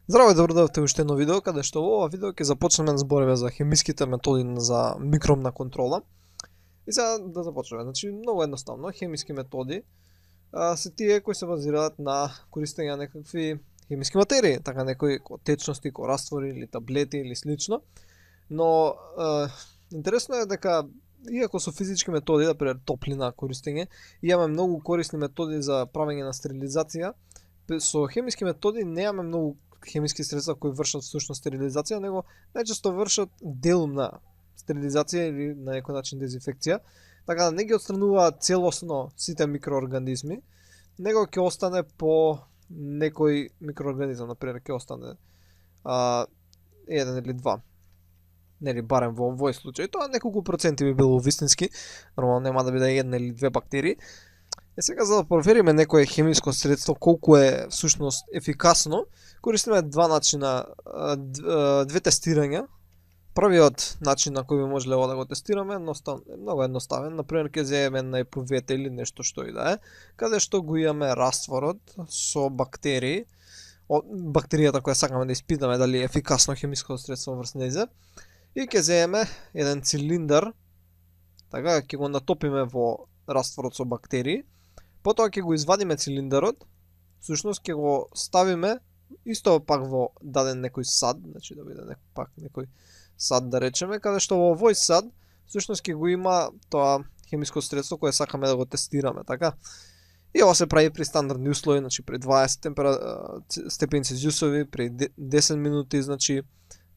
Здраво и добро дојдовте уште едно видео, каде што во ова видео ќе започнеме да збориме за хемиските методи за микробна контрола. И сега да започнеме. Значи, многу едноставно, хемиски методи се тие кои се базираат на користење на некакви хемиски материи, така некои течности, кои раствори или таблети или слично. Но интересно е дека иако со физички методи, например топлина користење, имаме многу корисни методи за правење на стерилизација, со хемиски методи немаме многу хемиски средства кои вршат всушност стерилизација, него најчесто вршат делумна стерилизација или на некој начин дезинфекција, така да не ги отстрануваат целосно сите микроорганизми, него ќе остане по некој микроорганизам, например ќе остане еден или два. Нели барем во овој случај, тоа неколку проценти би било вистински, нормално нема да биде една или две бактерии. Сега за да провериме некое хемиско средство колку е всушност ефикасно, користиме два начина, две тестирања. Првиот начин на кој би можеле да го тестираме е многу едноставен. Например, ќе земеме на епровете или нешто што и да е, каде што го имаме растворот со бактерии, бактеријата која сакаме да испитаме дали е ефикасно хемиско средство врз нејзе, и ќе земеме еден цилиндар, така ќе го натопиме во растворот со бактерии. Потоа ќе го извадиме цилиндарот, всушност ќе го ставиме исто пак во даден некој сад, значи да биде некој сад да речеме, каде што во овој сад всушност ќе го има тоа хемиско средство кое сакаме да го тестираме, така. И ова се прави при стандардни услови, значи при 20 степени Целзиусови, при 10 минути, значи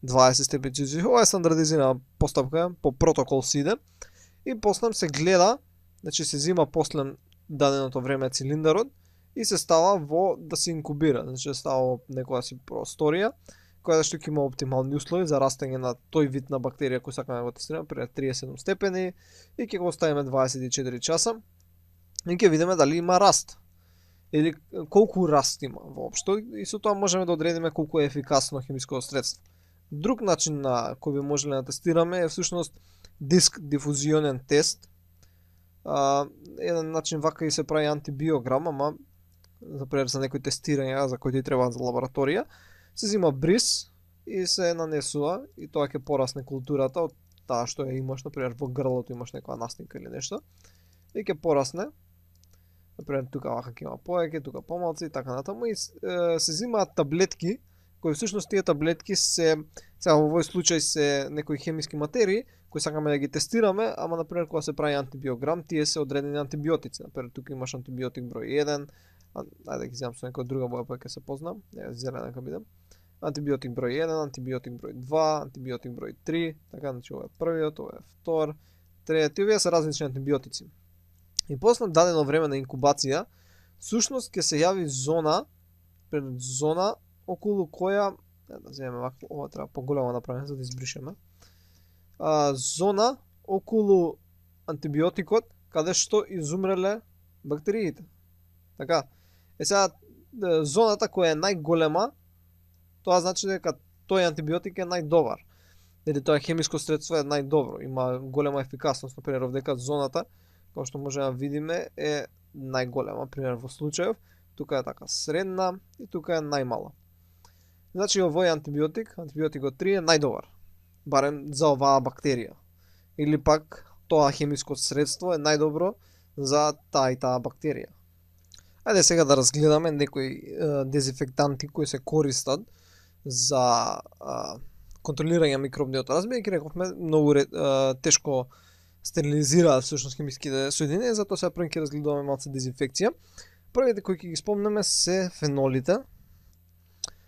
20 степени Целзиусови. Ова е стандардизирана постапка, по протокол се иде. И после се гледа, значи се зима после даденото време цилиндарот и се става во да се инкубира, значи се става во некоја си просторија која што ќе има оптимални услови за растење на тој вид на бактерија кој сакаме да го тестираме при 37 степени и ќе го оставиме 24 часа и ќе видиме дали има раст или колку раст има воопшто и со тоа можеме да одредиме колку е ефикасно хемиско средство. Друг начин на кој би можеле да тестираме е всушност диск дифузионен тест. Еден начин вака и се прави антибиограм, ама например за некои тестирања за кои ти требаат за лабораторија, се зима бриз и се нанесува и тоа ќе порасне културата од таа што ја имаш, например во грлото имаш некоја насника или нешто, и ќе порасне. Например тука вака ќе има повеќе, тука помалку и така натаму и се зимаат таблетки, кои всушност тие таблетки се сега во овој случај се некои хемиски материи кои сакаме да ги тестираме, ама например кога се прави антибиограм, тие се одредени антибиотици. Например тука имаш антибиотик број 1, ајде да ги земам со некоја друга боја па ќе се познам, зелена ќе бидам. Антибиотик број 1, антибиотик број 2, антибиотик број 3, така значи ова е првиот, ова е втор, трети, овие се различни антибиотици. И после дадено време на инкубација, всушност ќе се јави зона околу која, да земеме вака, ова треба поголемо направиме за да избришеме. Зона околу антибиотикот каде што изумреле бактериите. Така. Сега зоната која е најголема, тоа значи дека тој антибиотик е најдобар. Или тоа хемиско средство е најдобро, има голема ефикасност, например овдека зоната, како што можеме да видиме, е најголема, пример во случајов, тука е така средна и тука е најмала. Значи овој антибиотикот 3 е најдобар, барем за оваа бактерија. Или пак тоа хемиско средство е најдобро за таа и таа бактерија. Ајде сега да разгледаме некои дезинфектанти кои се користат за контролирање микробниот размер, ќе рековме многу тешко стерилизираат всушност хемиските соединенија, затоа сега прво ќе разгледуваме малце дезинфекција. Првите кои ќе ги спомнеме се фенолите.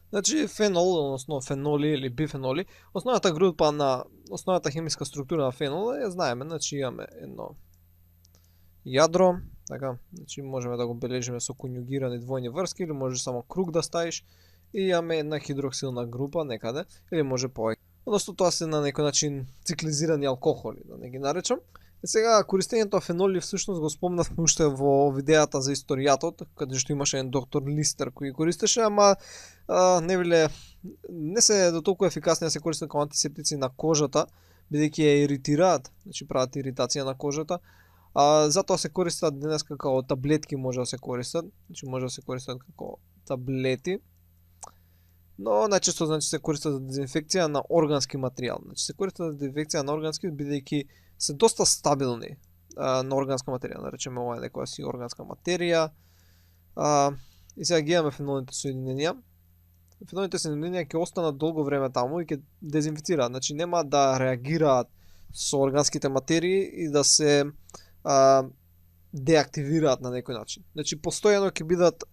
Значи фенол, односно феноли или бифеноли, основната хемиска структура на фенол ја знаеме, значи имаме едно јадро, така, значи можеме да го бележиме со конјугирани двојни врски или може само круг да ставиш и имаме една хидроксилна група некаде или може повеќе. Односно тоа се на некој начин циклизирани алкохоли, да не ги наречам. И сега користењето на феноли всушност го спомнавме уште во видеата за историјатот, каде што имаше еден доктор Листер кој користеше, ама не се до толку ефикасни да се користат како антисептици на кожата, бидејќи ја иритираат, значи прават иритација на кожата. Затоа се користат денеска како таблетки, може да се користат, значи може да се користат како таблети. но најчесто значи се користат за дезинфекција на органски материјал. Значи се користат за дезинфекција на органски бидејќи се доста стабилни на органска материја, да речеме ова е некоја си органска материја. И сега ги имаме фенолните соединенија. Фенолните соединенија ќе останат долго време таму и ќе дезинфицираат, значи нема да реагираат со органските материи и да се деактивираат на некој начин. Значи постојано ќе бидат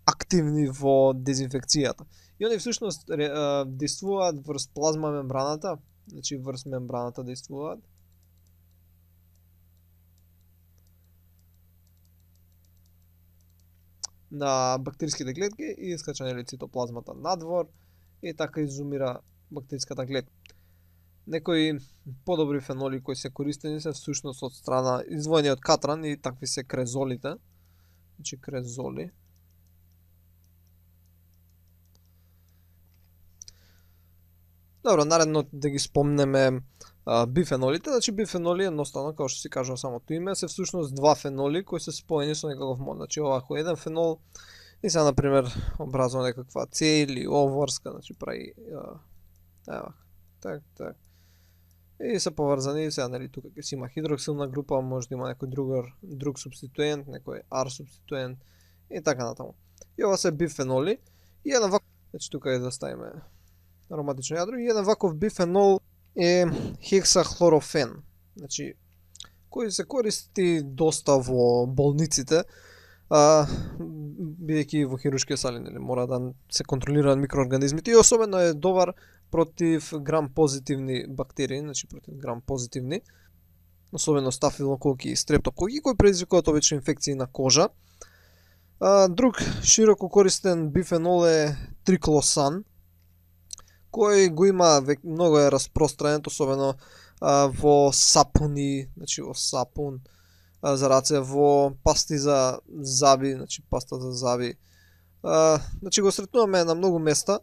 активни во дезинфекцијата. И они всушност действуваат врз плазма мембраната, значи врз мембраната действуваат. На бактериските клетки и искача нели цитоплазмата надвор и така изумира бактериската клетка. Некои подобри феноли кои се користени се всушност од страна издвоени од катран и такви се крезолите. Значи крезоли. Добро, наредно да ги спомнеме бифенолите. Значи бифеноли едноставно, како што си кажува самото име, се всушност два феноли кои се споени со некаков мод. Значи овако еден фенол и сега на пример образува некаква С или О врска, значи прави ева, так. И се поврзани, сега нели тука ќе си има хидроксилна група, може да има некој друг субституент, некој R субституент и така натаму. И ова се бифеноли и еден ваков, значи тука е да ставиме ароматично јадро и еден ваков бифенол е хексахлорофен, значи кој се користи доста во болниците, бидејќи во хируршките сали нели мора да се контролираат микроорганизмите и особено е добар против грам позитивни бактерии, значи против грам позитивни, особено стафилококи и стрептококи кои предизвикуваат обично инфекции на кожа. Друг широко користен бифенол е триклосан, кој го има многу е распространет, особено во сапуни, значи во сапун за раце, во пасти за заби, значи паста за заби. Значи го сретнуваме на многу места,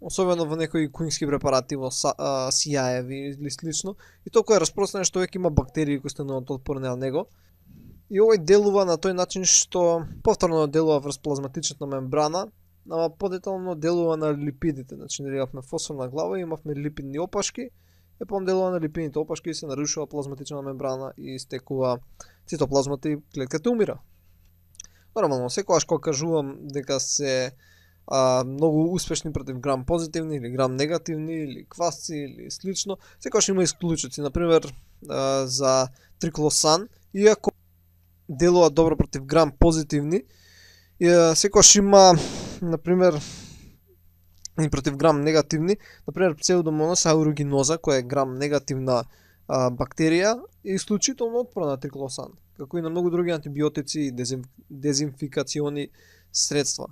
особено во некои кујнски препарати, во сијаеви или слично, и толку е распространет што веќе има бактерии кои стануваат отпорни на него. И овој делува на тој начин што повторно делува врз плазматичната мембрана, ама подетално делува на липидите, значи нели имавме фосфорна глава и имавме липидни опашки, и потом делува на липидните опашки и се нарушува плазматична мембрана и стекува цитоплазмата и клетката умира. Нормално, секогаш кога кажувам дека се многу успешни против грам позитивни или грам негативни или квасци или слично, секогаш има исклучоци, например за триклосан, иако делува добро против грам позитивни, секогаш има например и против грам негативни, например псевдомонас аерuginosa, која е грам негативна бактерија, е исклучително отпорна на триклосан, како и на многу други антибиотици и дезинфикациони средства.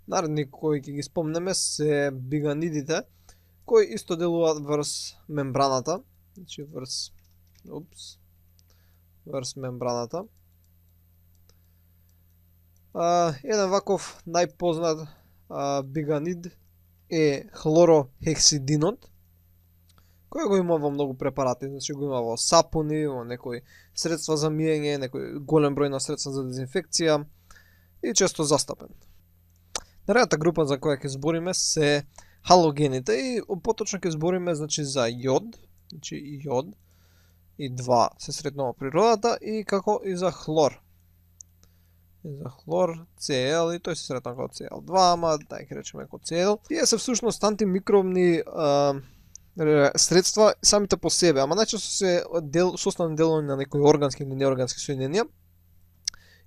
Наредни кои ќе ги спомнеме се биганидите, кои исто делуваат врз мембраната, значи врз мембраната. Еден ваков најпознат биганид е хлорохексидинот, кој го има во многу препарати, значи го има во сапуни, во некои средства за миење, некој голем број на средства за дезинфекција и често застапен. Наредната група за која ќе збориме се халогените и поточно ќе збориме значи за јод, значи јод и 2 се сретнува во природата и како и за хлор. За хлор, Cl и тој се сретна како Cl2, ама дај ќе речеме како Cl. Тие се всушност антимикробни средства самите по себе, ама најчесто се составни делови на некои органски или неоргански соединенија.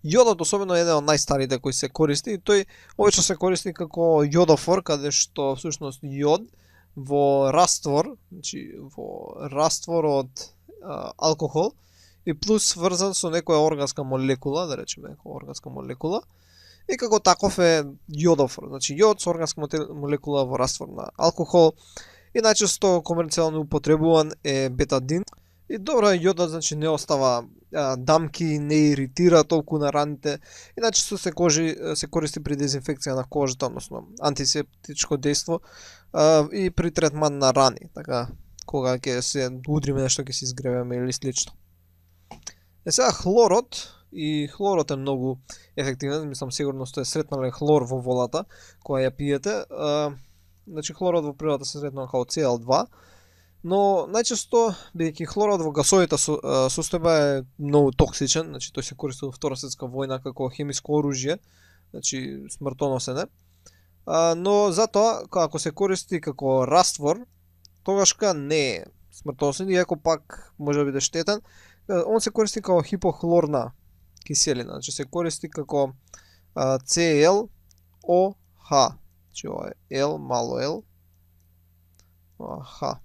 Јодот особено е еден од најстарите кои се користи и тој обично се користи како јодофор, каде што всушност јод во раствор, значи во раствор од алкохол и плюс врзан со некоја органска молекула, да речеме некоја органска молекула, и како таков е јодофор, значи јод со органска молекула во раствор на алкохол и најчесто комерцијално употребуван е бетадин. И добро е јодот, значи не остава дамки, не иритира толку на раните и најчесто се користи при дезинфекција на кожата, односно антисептичко дејство и при третман на рани, така кога ќе се удриме нешто ќе се изгревеме или слично. Сега хлорот и хлорот е многу ефективен. Мислам сигурно сте сретнале хлор во водата која ја пиете. Значи хлорот во природата се сретнува како Cl2, но најчесто бидејќи хлорот во гасовита состојба е многу токсичен, значи тој се користи во Втора светска војна како хемиско оружје, значи смртоносен е. Но затоа ако се користи како раствор, тогашка не е смртоносен, иако пак може да биде штетен. Он се користи како хипохлорна киселина, значи се користи како ClOH, значи ова е L мало L, H.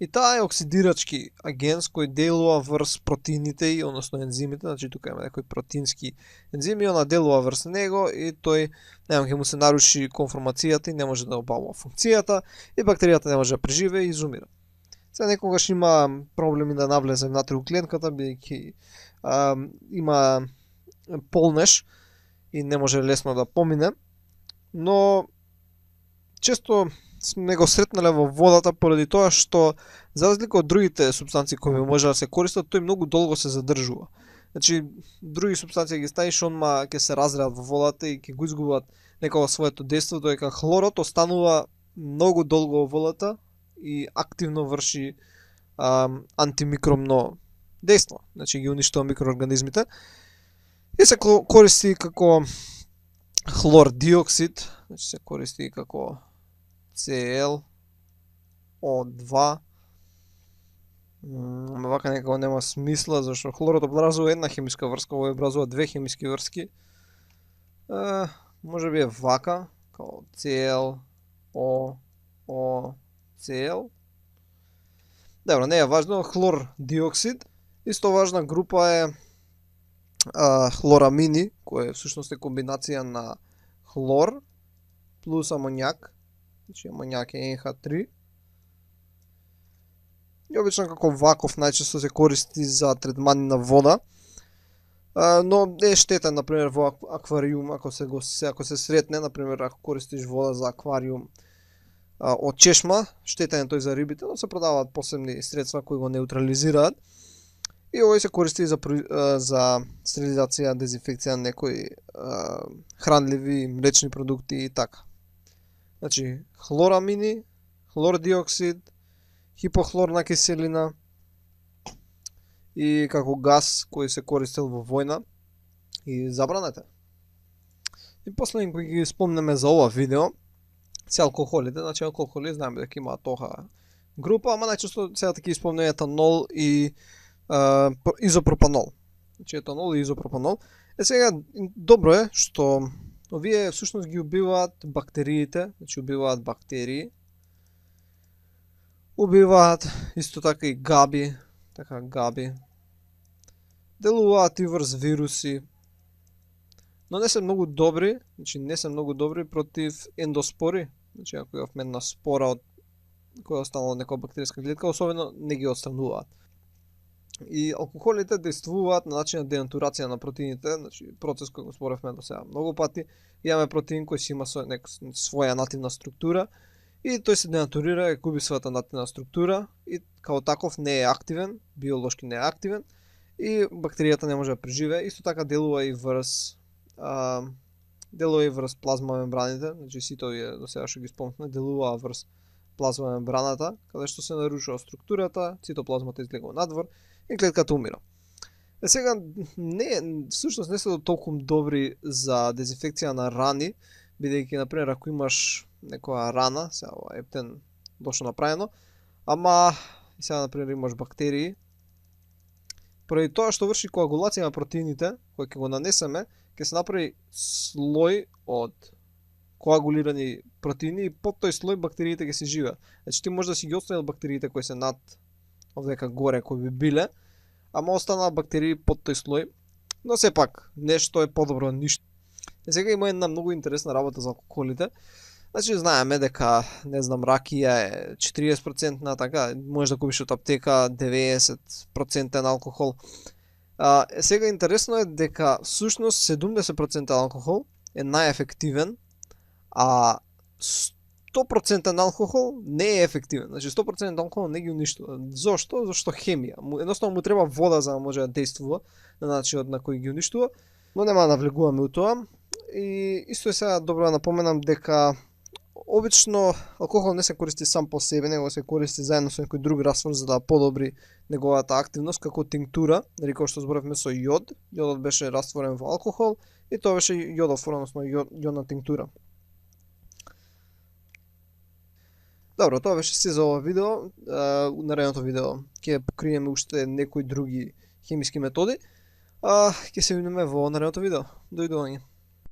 И таа е оксидирачки агент кој делува врз протеините и односно ензимите, значи тука има некои протеински ензими, она делува врз него и тој ќе му се наруши конформацијата и не може да обавува функцијата и бактеријата не може да преживее и изумира. Сега некогаш има проблеми да навлезе внатре у клетката, бидејќи има полнеж и не може лесно да помине, но често сме го сретнале во водата поради тоа што за разлика од другите супстанции кои може да се користат, тој многу долго се задржува. Значи други супстанции ги ставиш одма ќе се разреат во водата и ќе го изгубат некоја своето дејство, додека хлорот останува многу долго во водата и активно врши антимикробно дејство, значи ги уништува микроорганизмите и се користи како хлор диоксид, значи се користи како ClO2. Вака некако нема смисла, зашто хлорот образува една хемиска врска, овој образува две хемиски врски. Може би е вака, као ClOCl. Добро, не е важно, хлор диоксид. Исто важна група е хлорамини, кој всушност е комбинација на хлор плюс амоњак. Значи амоњак е NH3. И обично како ваков најчесто се користи за третмани на вода. Но е штетен, например, во аквариум, ако се сретне, например, ако користиш вода за аквариум од чешма, штетен е тој за рибите, но се продаваат посебни средства кои го неутрализираат. И овој се користи за стерилизација, дезинфекција на некои хранливи млечни продукти и така. Значи, хлорамини, хлор диоксид, хипохлорна киселина и како газ кој се користел во војна и забранете. И последен кој ги спомнеме за ова видео, се алкохолите, значи алкохоли знаеме дека имаат тоха група, ама најчесто сега таки спомнеме етанол и изопропанол. Значи етанол и изопропанол. Сега добро е што овие всушност ги убиваат бактериите, значи убиваат бактерии. Убиваат исто така и габи, делуваат и врз вируси, но не се многу добри, значи не се многу добри против ендоспори, значи ако имавме една спора од која останала некоја бактеријска клетка, особено не ги отстрануваат. И алкохолите действуваат на начин на денатурација на протеините, значи процес кој го зборевме до сега многу пати. Имаме протеин кој си има своја нативна структура и тој се денатурира и губи својата нативна структура и као таков не е активен, биолошки не е активен и бактеријата не може да преживее. Исто така делува и врз плазма мембраните, значи сите овие до сега што ги спомнавме делува врз плазма мембраната, каде што се нарушува структурата, цитоплазмата излегува надвор и клетката умира. Сега всушност не се толку добри за дезинфекција на рани, бидејќи например ако имаш некоја рана, сега ова ептен лошо направено, ама сега например имаш бактерии, поради тоа што врши коагулација на протеините, кој ќе го нанесеме, ќе се направи слој од коагулирани протеини и под тој слој бактериите ќе се живеат. Значи ти може да си ги отстранил бактериите кои се над овдека горе кои би биле, ама останаа бактерии под тој слој, но сепак нешто е подобро од ништо. И сега има една многу интересна работа за алкохолите. Значи знаеме дека, не знам, ракија е 40% на така, можеш да купиш од аптека 90% на алкохол. Сега интересно е дека всушност 70% алкохол е најефективен, а 100% алкохол не е ефективен. Значи 100% алкохол не ги уништува. Зошто? Зашто хемија. Едноставно му треба вода за да може да действува на начинот на кој ги уништува, но нема да навлегуваме у тоа. И исто е сега добро да напоменам дека обично алкохол не се користи сам по себе, него се користи заедно со некој друг раствор за да подобри неговата активност, како тинктура, нели кој што зборевме со јод. Јодот беше растворен во алкохол и тоа беше јодофор, односно јодна тинктура. Добро, тоа беше се за ова видео. Наредното видео ќе покриеме уште некои други хемиски методи. Ќе се видиме во наредното видео. Дојдување.